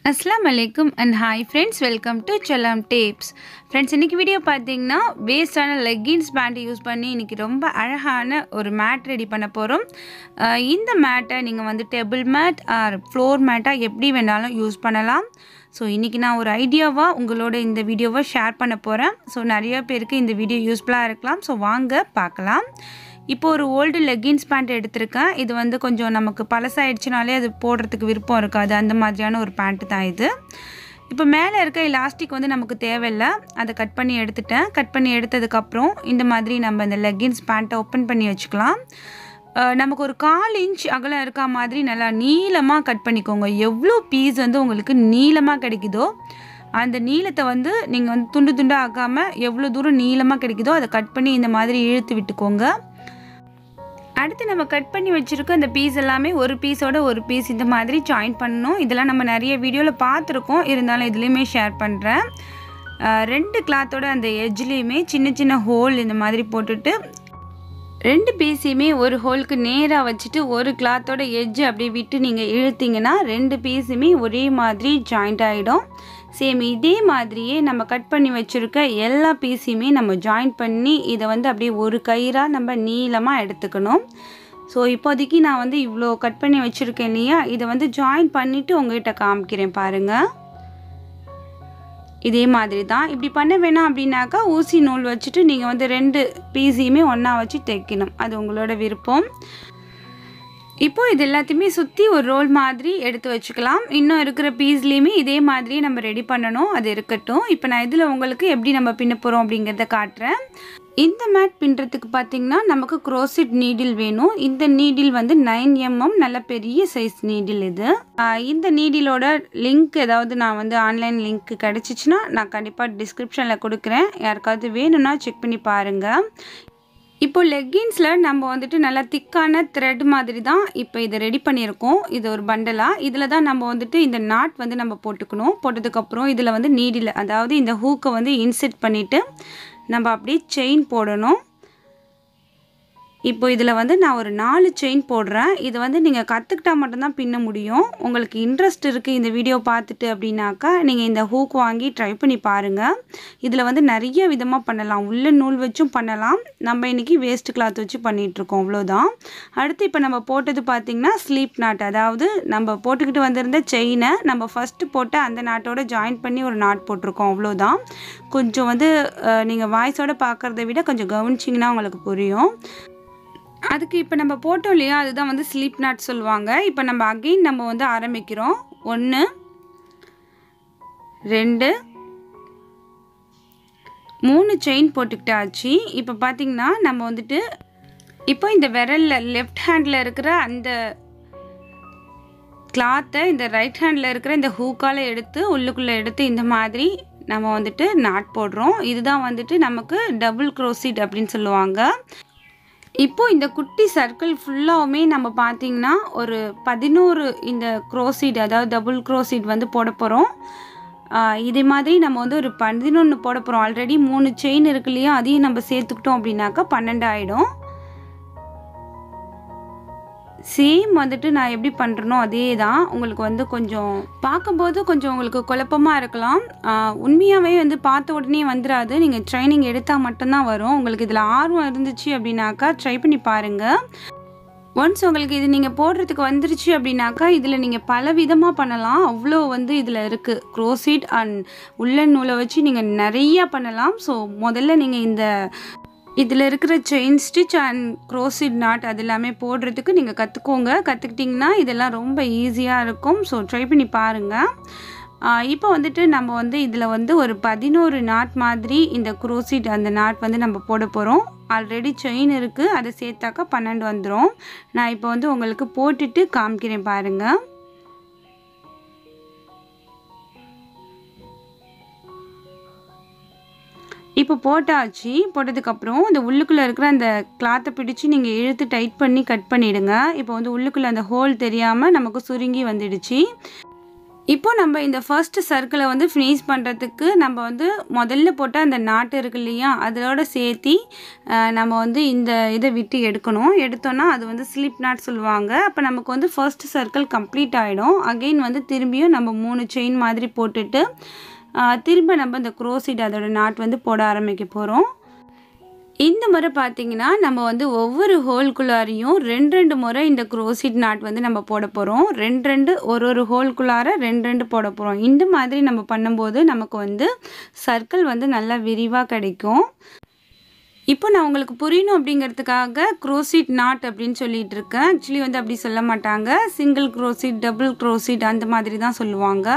Assalamu alaikum and hi friends, welcome to Chellam Tips. Friends, இன்னைக்கு video பாத்தீங்கன்னா வேஸ்டான leggings pant use பண்ணி இன்னைக்கு ரொம்ப அழகான ஒரு மேட் ரெடி பண்ண போறோம். இந்த மேட்டை நீங்க வந்து டேபிள் மேட் ஆர் ஃப்ளோர் மேட்டா எப்படி வேணாலும் யூஸ் பண்ணலாம். ஸோ இன்னைக்கு நான் ஒரு ஐடியாவா உங்களோட இந்த வீடியோவை ஷேர் பண்ண போறேன். ஸோ நிறைய பேருக்கு இந்த வீடியோ யூஸ்ஃபுல்லாக இருக்கலாம். ஸோ வாங்க பார்க்கலாம். இப்போ ஒரு ஓல்டு லெகின்ஸ் பேண்ட் எடுத்திருக்கேன். இது வந்து கொஞ்சம் நமக்கு பழசாயிடுச்சுனாலே அது போடுறதுக்கு விருப்பம் இருக்காது. அந்த மாதிரியான ஒரு பேண்ட் தான் இது. இப்போ மேலே இருக்க எலாஸ்டிக் வந்து நமக்கு தேவையில்லை. அதை கட் பண்ணி எடுத்துட்டேன். கட் பண்ணி எடுத்ததுக்கப்புறம் இந்த மாதிரி நம்ம இந்த லெகின்ஸ் பேண்ட்டை ஓப்பன் பண்ணி வச்சுக்கலாம். நமக்கு ஒரு 1/4 இன்ச் அகலம் இருக்க மாதிரி நல்லா நீளமாக கட் பண்ணிக்கோங்க. எவ்வளோ பீஸ் வந்து உங்களுக்கு நீளமாக கிடைக்குதோ அந்த நீளத்தை வந்து நீங்கள் வந்து துண்டு துண்டாக ஆக்காமல் எவ்வளோ தூரம் நீளமாக கிடைக்குதோ அதை கட் பண்ணி இந்த மாதிரி இழுத்து விட்டுக்கோங்க. அடுத்து நம்ம கட் பண்ணி வச்சுருக்க அந்த பீஸ் எல்லாமே ஒரு பீஸோட ஒரு பீஸ் இந்த மாதிரி ஜாயின் பண்ணணும். இதெல்லாம் நம்ம நிறைய வீடியோவில் பார்த்துருக்கோம். இருந்தாலும் இதுலேயுமே ஷேர் பண்ணுறேன். 2 கிளாத்தோட அந்த எட்ஜ்லேயுமே சின்ன சின்ன ஹோல் இந்த மாதிரி போட்டுட்டு 2 பீஸையுமே ஒரு ஹோலுக்கு நேராக வச்சுட்டு ஒரு கிளாத்தோட எட்ஜ் அப்படியே விட்டு நீங்கள் இழுத்திங்கன்னா 2 பீஸுமே ஒரே மாதிரி ஜாயிண்ட் ஆகிடும். சேம் இதே மாதிரியே நம்ம கட் பண்ணி வச்சுருக்க எல்லா பீஸையுமே நம்ம ஜாயின் பண்ணி இதை வந்து அப்படியே ஒரு கயிறாக நம்ம நீளமாக எடுத்துக்கணும். ஸோ இப்போதைக்கு நான் வந்து இவ்வளோ கட் பண்ணி வச்சுருக்கேன் இல்லையா, இதை வந்து ஜாயின் பண்ணிவிட்டு உங்கள்கிட்ட காமிக்கிறேன் பாருங்கள். இதே மாதிரி தான். இப்படி பண்ண வேணாம் அப்படின்னாக்கா ஊசி நூல் வச்சுட்டு நீங்கள் வந்து 2 பீஸையுமே ஒன்றா வச்சு தைக்கணும். அது உங்களோட விருப்பம். இப்போது இது எல்லாத்தையுமே சுற்றி ஒரு ரோல் மாதிரி எடுத்து வச்சுக்கலாம். இன்னும் இருக்கிற பீஸ்லேயுமே இதே மாதிரி நம்ம ரெடி பண்ணணும். அது இருக்கட்டும். இப்போ நான் இதில் உங்களுக்கு எப்படி நம்ம பின்ன போகிறோம் அப்படிங்கிறத காட்டுறேன். இந்த மேட் பின்னுறதுக்கு பார்த்திங்கன்னா நமக்கு க்ரோசிட் நீடில் வேணும். இந்த நீடில் வந்து 9 mm நல்ல பெரிய சைஸ் நீடில் இது. இந்த நீடிலோட லிங்க் ஏதாவது நான் வந்து ஆன்லைன் லிங்க் கிடச்சிச்சின்னா நான் கண்டிப்பாக டிஸ்கிரிப்ஷனில் கொடுக்குறேன். யாருக்காவது வேணும்னா செக் பண்ணி பாருங்கள். இப்போ லெக்கின்ஸில் நம்ம வந்துட்டு நல்லா திக்கான த்ரெட் மாதிரி தான் இப்போ இதை ரெடி பண்ணியிருக்கோம். இது ஒரு பண்டலாக. இதில் தான் நம்ம வந்துட்டு இந்த நாட் வந்து நம்ம போட்டுக்கணும். போட்டதுக்கப்புறம் இதில் வந்து நீடில் அதாவது இந்த ஹூக்கை வந்து இன்செர்ட் பண்ணிவிட்டு நம்ம அப்படியே செயின் போடணும். இப்போ இதில் வந்து நான் ஒரு 4 செயின் போடுறேன். இது வந்து நீங்கள் கற்றுக்கிட்டால் மட்டும்தான் பின்ன முடியும். உங்களுக்கு இன்ட்ரெஸ்ட் இருக்குது இந்த வீடியோ பார்த்துட்டு அப்படின்னாக்கா நீங்கள் இந்த ஹூக் வாங்கி ட்ரை பண்ணி பாருங்கள். இதில் வந்து நிறைய விதமாக பண்ணலாம். உள்ள நூல் வச்சும் பண்ணலாம். நம்ம இன்றைக்கி வேஸ்ட் கிளாத் வச்சு பண்ணிகிட்ருக்கோம். அவ்வளோதான். அடுத்து இப்போ நம்ம போட்டது பார்த்திங்கன்னா ஸ்லீப் நாட். அதாவது நம்ம போட்டுக்கிட்டு வந்திருந்த செயினை நம்ம ஃபஸ்ட்டு போட்ட அந்த நாட்டோட ஜாயின் பண்ணி ஒரு நாட் போட்டிருக்கோம். அவ்வளோதான். கொஞ்சம் வந்து நீங்கள் வாய்ஸோடு பார்க்குறத விட கொஞ்சம் கவனிச்சிங்கன்னா உங்களுக்கு புரியும். அதுக்கு இப்போ நம்ம போட்டோம் இல்லையா, அதுதான் வந்து ஸ்லீப் நாட் சொல்லுவாங்க. இப்போ நம்ம அகெயின் நம்ம வந்து ஆரம்பிக்கிறோம். 1 2 3 செயின் போட்டுக்கிட்டாச்சு. இப்போ பார்த்திங்கன்னா நம்ம வந்துட்டு இப்போ இந்த விரலில் லெஃப்ட் ஹேண்டில் இருக்கிற அந்த கிளாத்தை இந்த ரைட் ஹேண்டில் இருக்கிற இந்த ஹூக்கால் எடுத்து உள்ளுக்குள்ளே எடுத்து இந்த மாதிரி நம்ம வந்துட்டு நாட் போடுறோம். இதுதான் வந்துட்டு நமக்கு டபுள் க்ரோசிட் அப்படின்னு சொல்லுவாங்க. இப்போது இந்த குட்டி சர்க்கிள் ஃபுல்லாகவுமே நம்ம பார்த்திங்கன்னா ஒரு 11 இந்த க்ரோசிட் அதாவது டபுள் க்ரோசிட் வந்து போட போகிறோம். இதே மாதிரி நம்ம வந்து ஒரு 11 போட போகிறோம். ஆல்ரெடி 3 செயின் இருக்கு இல்லையா, அதையும் நம்ம சேர்த்துக்கிட்டோம் அப்படின்னாக்கா 12 ஆகிடும். சேம் வந்துட்டு நான் எப்படி பண்ணுறனோ அதே தான். உங்களுக்கு வந்து கொஞ்சம் பார்க்கும்போது கொஞ்சம் உங்களுக்கு குழப்பமாக இருக்கலாம். உண்மையாகவே வந்து பார்த்த உடனே வந்துடாது. நீங்கள் ட்ரைனிங் எடுத்தால் மட்டும்தான் வரும். உங்களுக்கு இதில் ஆர்வம் இருந்துச்சு அப்படின்னாக்கா ட்ரை பண்ணி பாருங்கள். ஒன்ஸ் உங்களுக்கு இது நீங்கள் போடுறதுக்கு வந்துருச்சு அப்படின்னாக்கா இதில் நீங்கள் பல விதமாக பண்ணலாம். அவ்வளோ வந்து இதில் இருக்குது. க்ரோசிட் அண்ட் உள்ளன் நூலை வச்சு நீங்கள் நிறையா பண்ணலாம். ஸோ முதல்ல நீங்கள் இதில் இருக்கிற செயின் ஸ்டிச் அண்ட் க்ரோசிட் நாட் அது எல்லாமே போடுறதுக்கு நீங்கள் கற்றுக்கோங்க. கற்றுக்கிட்டிங்கன்னா இதெல்லாம் ரொம்ப ஈஸியாக இருக்கும். ஸோ ட்ரை பண்ணி பாருங்கள். இப்போ வந்துட்டு நம்ம வந்து இதில் வந்து ஒரு 11 நாட் மாதிரி இந்த க்ரோசிட் அந்த நாட் வந்து நம்ம போட போகிறோம். ஆல்ரெடி செயின் இருக்குது, அதை சேர்த்தாக்கா 12 வந்துடும். நான் இப்போ வந்து உங்களுக்கு போட்டுட்டு காமிக்கிறேன் பாருங்கள். இப்போ போட்டாச்சு. போட்டதுக்கப்புறம் இந்த உள்ளுக்குள்ளே இருக்கிற அந்த கிளாத்தை பிடிச்சி நீங்கள் இழுத்து டைட் பண்ணி கட் பண்ணிவிடுங்க. இப்போ வந்து உள்ளுக்குள்ளே அந்த ஹோல் தெரியாமல் நமக்கு சுருங்கி வந்துடுச்சு. இப்போ நம்ம இந்த ஃபர்ஸ்ட் சர்க்கிளை வந்து ஃபினிஷ் பண்ணுறதுக்கு நம்ம வந்து முதல்ல போட்ட அந்த நாட்டு இருக்கு இல்லையா, அதோட சேர்த்தி நம்ம வந்து இந்த இதை விட்டு எடுக்கணும். எடுத்தோன்னா அது வந்து ஸ்லிப் நாட் சொல்லுவாங்க. அப்போ நமக்கு வந்து ஃபர்ஸ்ட் சர்க்கிள் கம்ப்ளீட் ஆகிடும். அகெயின் வந்து திரும்பியும் நம்ம 3 செயின் மாதிரி போட்டுட்டு திரும்ப நம்ம இந்த க்ரோஷெட் அதோட நாட் வந்து போட ஆரம்பிக்க போகிறோம். இந்த முறை பார்த்தீங்கன்னா நம்ம வந்து ஒவ்வொரு ஹோல்குள்ளாரையும் 2 முறை இந்த க்ரோஷெட் நாட் வந்து நம்ம போட போகிறோம். 2 ஒரு ஹோல்குள்ளார 2 போட போகிறோம். இந்த மாதிரி நம்ம பண்ணும்போது நமக்கு வந்து சர்க்கிள் வந்து நல்லா விரிவாக கிடைக்கும். இப்போ நான் உங்களுக்கு புரியணும் அப்படிங்கிறதுக்காக க்ரோஷெட் நாட் அப்படின்னு சொல்லிட்டு இருக்கேன். ஆக்சுவலி வந்து அப்படி சொல்ல மாட்டாங்க. சிங்கிள் க்ரோஷெட், டபுள் க்ரோஷெட் அந்த மாதிரி தான் சொல்லுவாங்க.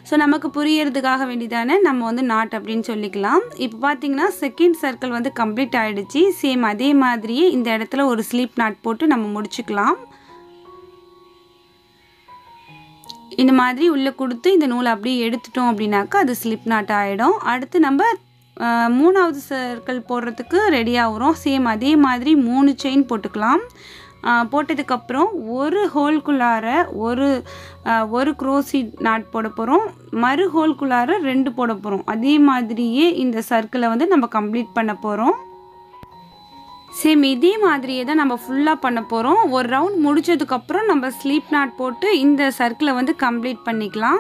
ஸோ நமக்கு புரியறதுக்காக வேண்டிதானே நம்ம வந்து நாட் அப்படின்னு சொல்லிக்கலாம். இப்போ பார்த்தீங்கன்னா செகண்ட் சர்க்கிள் வந்து கம்ப்ளீட் ஆகிடுச்சு. சேம் அதே மாதிரியே இந்த இடத்துல ஒரு ஸ்லிப் நாட் போட்டு நம்ம முடிச்சுக்கலாம். இந்த மாதிரி உள்ளே கொடுத்து இந்த நூலை அப்படியே எடுத்துட்டோம் அப்படின்னாக்கா அது ஸ்லிப் நாட் ஆகிடும். அடுத்து நம்ம 3வது சர்க்கிள் போடுறதுக்கு ரெடி ஆகிறோம். சேம் அதே மாதிரி 3 செயின் போட்டுக்கலாம். போட்டதுக்கப்புறம் ஒரு ஹோல்குள்ளார ஒரு க்ரோஷெட் நாட் போட போகிறோம். மறு ஹோல்குள்ளார 2 போட போகிறோம். அதே மாதிரியே இந்த சர்க்கிளை வந்து நம்ம கம்ப்ளீட் பண்ண போகிறோம். சேம் இதே மாதிரியே தான் நம்ம ஃபுல்லாக பண்ண போகிறோம். ஒரு ரவுண்ட் முடித்ததுக்கப்புறம் நம்ம ஸ்லிப் நாட் போட்டு இந்த சர்க்கிளை வந்து கம்ப்ளீட் பண்ணிக்கலாம்.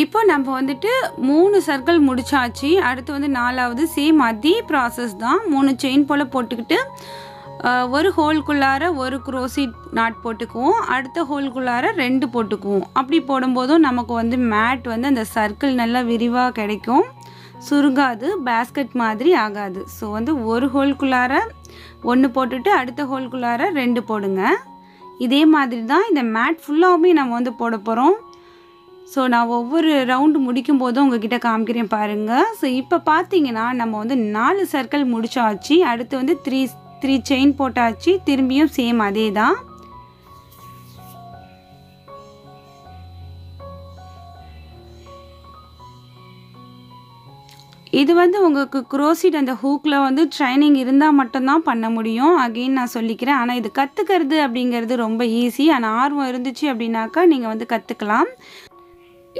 இப்போ நம்ம வந்துட்டு 3 சர்க்கிள் முடிச்சாச்சு. அடுத்து வந்து 4வது சேம் அதே ப்ராசஸ் தான். 3 செயின் போல் போட்டுக்கிட்டு ஒரு ஹோல்குள்ளார ஒரு க்ரோஷெட் நாட் போட்டுக்குவோம். அடுத்த ஹோல்குள்ளார 2 போட்டுக்குவோம். அப்படி போடும்போதும் நமக்கு வந்து மேட் வந்து அந்த சர்க்கிள் நல்லா விரிவாக கிடைக்கும். சுருங்காது, பேஸ்கெட் மாதிரி ஆகாது. ஸோ வந்து ஒரு ஹோல்குள்ளார 1 போட்டுட்டு அடுத்த ஹோல்குள்ளார 2 போடுங்க. இதே மாதிரி தான் இந்த மேட் ஃபுல்லாகவுமே நம்ம வந்து போட போகிறோம். ஸோ நான் ஒவ்வொரு ரவுண்டு முடிக்கும் போதும் உங்ககிட்ட காமிக்கிறேன் பாருங்கள். ஸோ இப்போ பார்த்தீங்கன்னா நம்ம வந்து 4 சர்க்கிள் முடிச்சாச்சு. அடுத்து வந்து 3 செயின் போட்டாச்சு. திரும்பியும் சேம் அதே தான். இது வந்து உங்களுக்கு க்ரோஷெட் அந்த ஹூக்கில் வந்து ட்ரைனிங் இருந்தால் மட்டும்தான் பண்ண முடியும். அகெயின் நான் சொல்லிக்கிறேன். ஆனால் இது கற்றுக்கிறது அப்படிங்கிறது ரொம்ப ஈஸி. ஆனால் ஆர்வம் இருந்துச்சு அப்படின்னாக்கா நீங்கள் வந்து கற்றுக்கலாம்.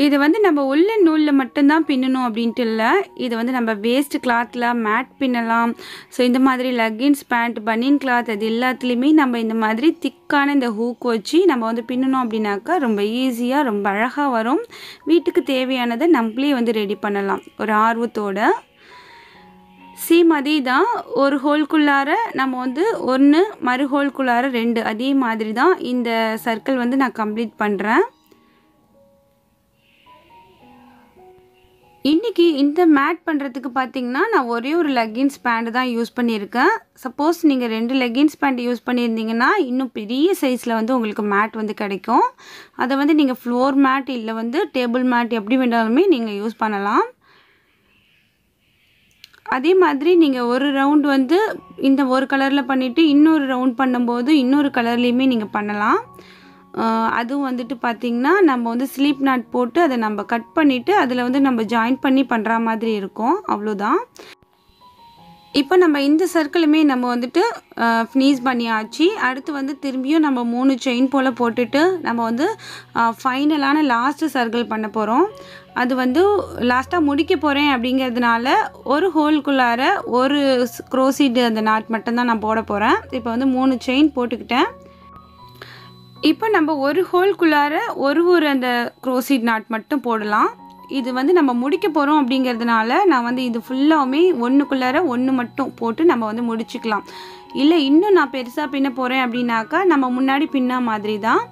இது வந்து நம்ம உள்ள நூலில் மட்டும்தான் பின்னணும் அப்படின்ட்டு இல்லை. இது வந்து நம்ம வேஸ்ட் கிளாத்தில் மேட் பின்னலாம். ஸோ இந்த மாதிரி லெகின்ஸ், பேண்ட், பனியன் கிளாத் அது எல்லாத்துலேயுமே நம்ம இந்த மாதிரி திக்கான இந்த ஹூக் வச்சு நம்ம வந்து பின்னணும் அப்படின்னாக்கா ரொம்ப ஈஸியாக ரொம்ப அழகாக வரும். வீட்டுக்கு தேவையானதை நம்மளே வந்து ரெடி பண்ணலாம் ஒரு ஆர்வத்தோட. சேம் அதே தான். ஒரு ஹோல்குள்ளார நம்ம வந்து 1, மறு ஹோல்குள்ளார 2 அதே மாதிரி தான் இந்த சர்க்கிள் வந்து நான் கம்ப்ளீட் பண்ணுறேன். இன்றைக்கி இந்த மேட் பண்ணுறதுக்கு பார்த்தீங்கன்னா நான் ஒரே ஒரு லெகின்ஸ் பேண்ட் தான் யூஸ் பண்ணியிருக்கேன். சப்போஸ் நீங்கள் 2 லெகின்ஸ் பேண்ட் யூஸ் பண்ணியிருந்தீங்கன்னா இன்னும் பெரிய சைஸில் வந்து உங்களுக்கு மேட் வந்து கிடைக்கும். அதை வந்து நீங்கள் ஃப்ளோர் மேட் இல்லை வந்து டேபிள் மேட் எப்படி வேண்டாலுமே நீங்கள் யூஸ் பண்ணலாம். அதே மாதிரி நீங்கள் ஒரு ரவுண்ட் வந்து இந்த ஒரு கலரில் பண்ணிவிட்டு இன்னொரு ரவுண்ட் பண்ணும்போது இன்னொரு கலர்லேயுமே நீங்கள் பண்ணலாம். அதுவும் வந்துட்டு பார்த்திங்கன்னா நம்ம வந்து ஸ்லீப் நாட் போட்டு அதை நம்ம கட் பண்ணிவிட்டு அதில் வந்து நம்ம ஜாயின் பண்ணி பண்ணுற மாதிரி இருக்கும். அவ்வளோதான். இப்போ நம்ம இந்த சர்க்கிளுமே நம்ம வந்துட்டு ஃபினிஷ் பண்ணியாச்சு. அடுத்து வந்து திரும்பியும் நம்ம 3 செயின் போல் போட்டுட்டு நம்ம வந்து ஃபைனலான லாஸ்ட்டு சர்க்கிள் பண்ண போகிறோம். அது வந்து லாஸ்ட்டாக முடிக்க போகிறேன் அப்படிங்கிறதுனால ஒரு ஹோல்குள்ளார ஒரு க்ரோஷெட் அந்த நாட் மட்டும்தான் நான் போட போகிறேன். இப்போ வந்து 3 செயின் போட்டுக்கிட்டேன். இப்போ நம்ம ஒரு ஹோல்குள்ளார ஒரு அந்த க்ரோஷெட் நாட் மட்டும் போடலாம். இது வந்து நம்ம முடிக்க போகிறோம் அப்படிங்கிறதுனால நான் வந்து இது ஃபுல்லாகவுமே ஒன்றுக்குள்ளார 1 மட்டும் போட்டு நம்ம வந்து முடிச்சுக்கலாம். இல்லை இன்னும் நான் பெருசாக பின்ன போகிறேன் அப்படின்னாக்கா நம்ம முன்னாடி பின்ன மாதிரி தான்.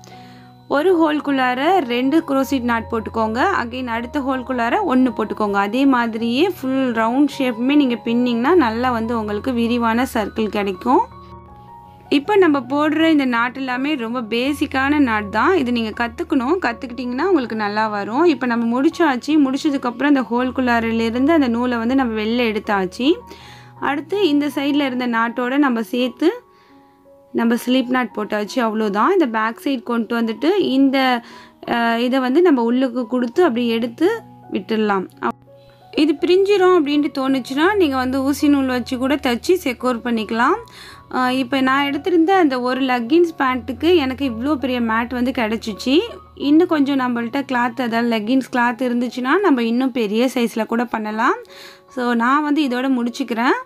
ஒரு ஹோல்குள்ளார 2 க்ரோஷெட் நாட் போட்டுக்கோங்க. அகெயின் அடுத்த ஹோல்குள்ளார 1 போட்டுக்கோங்க. அதே மாதிரியே ஃபுல் ரவுண்ட் ஷேப்புமே நீங்கள் பின்னிங்கன்னா நல்லா வந்து உங்களுக்கு விரிவான சர்க்கிள் கிடைக்கும். இப்போ நம்ம போடுற இந்த நாட் எல்லாமே ரொம்ப பேசிக்கான நாட் தான். இது நீங்கள் கற்றுக்கிட்டிங்கன்னா உங்களுக்கு நல்லா வரும். இப்போ நம்ம முடிச்சதுக்கப்புறம் இந்த ஹோல்குள்ளாரிலிருந்து அந்த நூலை வந்து நம்ம வெளில எடுத்தாச்சு. அடுத்து இந்த சைடில் இருந்த நாட்டோடு நம்ம சேர்த்து நம்ம ஸ்லிப் நாட் போட்டாச்சு. அவ்வளோதான். இந்த பேக் சைடு கொண்டு வந்துட்டு இந்த இதை வந்து நம்ம உள்ளுக்கு கொடுத்து அப்படி எடுத்து விட்டுடலாம். இது பிரிஞ்சிரும் அப்படின்ட்டு தோணுச்சுன்னா நீங்கள் வந்து ஊசி நூல் வச்சு கூட தைச்சி செக்யூர் பண்ணிக்கலாம். இப்போ நான் எடுத்திருந்த அந்த ஒரு லெகின்ஸ் பேண்ட்டுக்கு எனக்கு இவ்வளோ பெரிய மேட் வந்து கிடச்சிச்சு. இன்னும் கொஞ்சம் நம்மள்ட்ட கிளாத் அதாவது லெகின்ஸ் கிளாத் இருந்துச்சுன்னா நம்ம இன்னும் பெரிய சைஸில் கூட பண்ணலாம். ஸோ நான் வந்து இதோட முடிச்சுக்கிறேன்.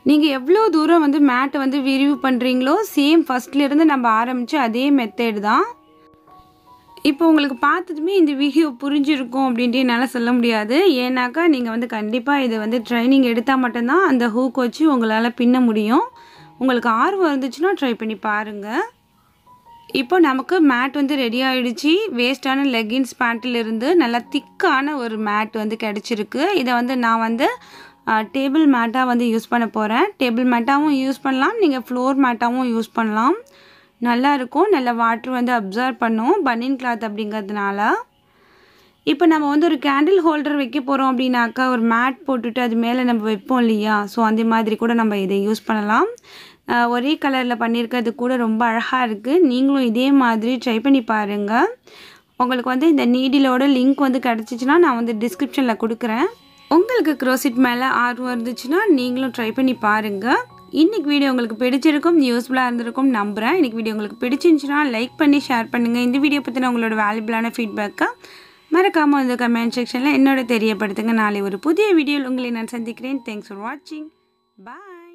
நீங்கள் எவ்வளோ தூரம் வந்து மேட்டை வந்து விரிவு பண்ணுறீங்களோ சேம் ஃபஸ்ட்லேருந்து நம்ம ஆரம்பித்து அதே மெத்தேடு தான். இப்போ உங்களுக்கு பார்த்ததுமே இந்த வீடியோ புரிஞ்சிருக்கும் அப்படின்ட்டு என்னால் சொல்ல முடியாது. ஏன்னாக்கா நீங்கள் வந்து கண்டிப்பாக இதை வந்து ட்ரைனிங் எடுத்தால் மட்டும்தான் அந்த ஹூக் வச்சு உங்களால் பின்ன முடியும். உங்களுக்கு ஆர்வம் இருந்துச்சுன்னா ட்ரை பண்ணி பாருங்கள். இப்போ நமக்கு மேட் வந்து ரெடி ஆகிடுச்சு. வேஸ்ட்டான லெகின்ஸ் பேண்ட்டிலிருந்து நல்லா திக்கான ஒரு மேட் வந்து கிடச்சிருக்கு. இதை வந்து நான் வந்து டேபிள் மேட்டாக வந்து யூஸ் பண்ண போகிறேன். டேபிள் மேட்டாகவும் யூஸ் பண்ணலாம், நீங்கள் ஃப்ளோர் மேட்டாகவும் யூஸ் பண்ணலாம். நல்லாயிருக்கும். நல்லா வாட்டர் வந்து அப்சர்வ் பண்ணும் பனியன் கிளாத் அப்படிங்கிறதுனால. இப்போ நம்ம வந்து ஒரு கேண்டில் ஹோல்டர் வைக்க போகிறோம் அப்படின்னாக்கா ஒரு மேட் போட்டுட்டு அது மேலே நம்ம வைப்போம் இல்லையா? ஸோ அந்த மாதிரி கூட நம்ம இதை யூஸ் பண்ணலாம். ஒரே கலரில் பண்ணியிருக்கிறது கூட ரொம்ப அழகாக இருக்குது. நீங்களும் இதே மாதிரி ட்ரை பண்ணி பாருங்கள். உங்களுக்கு வந்து இந்த நீடிலோட லிங்க் வந்து கிடச்சிச்சின்னா நான் வந்து டிஸ்கிரிப்ஷனில் கொடுக்குறேன். உங்களுக்கு க்ரோசிட் மேலே ஆர்வம் இருந்துச்சுன்னா நீங்களும் ட்ரை பண்ணி பாருங்கள். இன்றைக்கி வீடியோ உங்களுக்கு பிடிச்சிருக்கும், யூஸ்ஃபுல்லாக இருந்திருக்கும் நம்புகிறேன். இன்றைக்கி வீடியோ உங்களுக்கு பிடிச்சிருந்துச்சுன்னா லைக் பண்ணி ஷேர் பண்ணுங்கள். இந்த வீடியோ பற்றின உங்களோட வேல்யூபிளான ஃபீட்பேக்கை மறக்காமல் வந்து கமெண்ட் செக்ஷனில் என்னோட தெரியப்படுத்துங்க. நாளை ஒரு புதிய வீடியோவில் உங்களை நான் சந்திக்கிறேன். தேங்க்ஸ் ஃபார் வாட்சிங். பாய்.